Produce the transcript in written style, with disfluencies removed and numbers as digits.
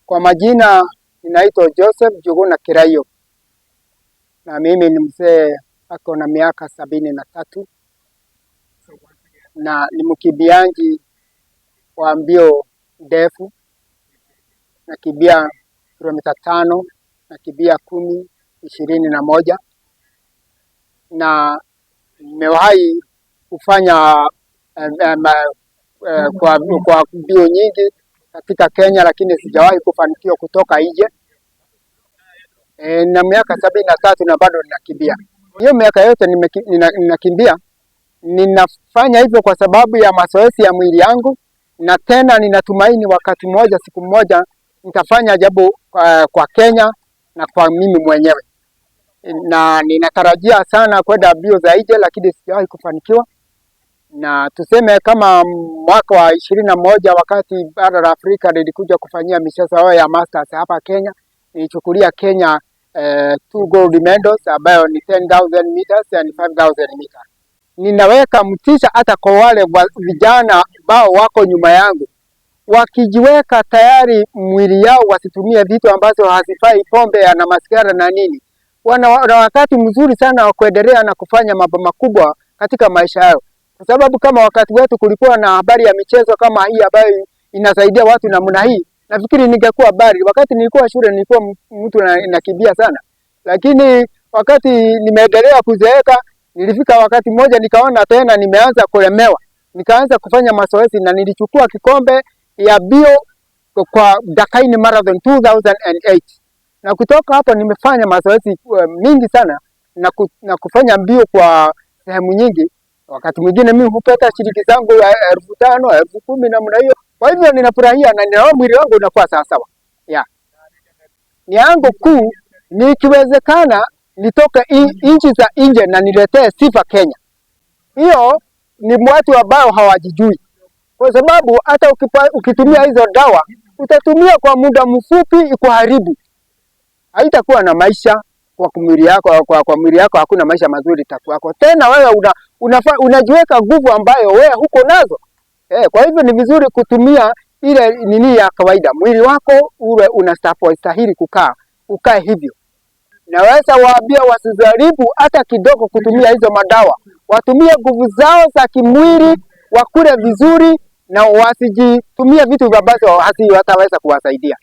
Kwa majina ninaitwa Joseph Njuguna Kiraio, na mimi ni mzee ako na miaka 73 na ni mkimbiaji wa mbio ndefu. Nakimbia kilomita 5, nakimbia 10, 21 na nimewahi kufanya kwa mbio nyingi katika Kenya, lakini sijawahi kufanikiwa kutoka nje. Na miaka 73 na bado ninakimbia. Hiyo miaka yote ninakimbia. Ninafanya hivyo kwa sababu ya mazoezi ya mwili yangu, na tena ninatumaini wakati mmoja, siku moja nitafanya jambo kwa Kenya na kwa mimi mwenyewe. Na ninatarajia sana kwenda mbio za nje, lakini sijawahi kufanikiwa. Na tuseme kama mwaka wa 21 wakati bara la Afrika lilikuja kufanyia michezo ya Masters hapa Kenya, nilichukulia Kenya 2 gold medals ambayo ni 10,000 meters and 5,000 meters. Ninaweka mtisha hata kwa wale vijana ambao wako nyuma yangu, wakijiweka tayari mwili yao, wasitumie vitu ambazo hazifai, pombe na masigara na nini. Wana wakati mzuri sana wa kuendelea na kufanya mambo makubwa katika maisha yao. Kwa sababu kama wakati wetu kulikuwa na habari ya michezo kama hii ambayo inasaidia watu namna hii, nafikiri ningekuwa habari. Wakati nilikuwa shule nilikuwa mtu nakimbia sana. Lakini wakati nimeendelea kuzeeka, nilifika wakati mmoja nikaona tena nimeanza kulemewa. Nikaanza kufanya mazoezi na nilichukua kikombe ya bio kwa Dakaine Marathon 2008. Na kutoka hapo nimefanya mazoezi mingi sana na kufanya mbio kwa sehemu nyingi. Wakati mwingine mimi hupata shilingi zangu 5,000, 10,000 namna hiyo. Kwa hivyo ninafurahia na ninaona mwili wangu unakuwa sawa sawa. Ni yangu kuu nikiwezekana nitoke nchi za nje na niletee sifa Kenya. Hiyo ni watu ambao hawajijui. Kwa sababu hata ukitumia hizo dawa, utatumia kwa muda mfupi ikuharibu. Haitakuwa na maisha kwa mwili yako, kwa mwili yako hakuna maisha mazuri itakuwako. Tena wewe unajiweka nguvu ambayo wewe huko nazo. Kwa hivyo ni vizuri kutumia ile nini ya kawaida. Mwili wako ule unastahili ukae hivyo. Naweza waambia wasijaribu hata kidogo kutumia hizo madawa. Watumie nguvu zao za kimwili, wakule vizuri na wasijitumie vitu ambavyo wataweza kuwasaidia.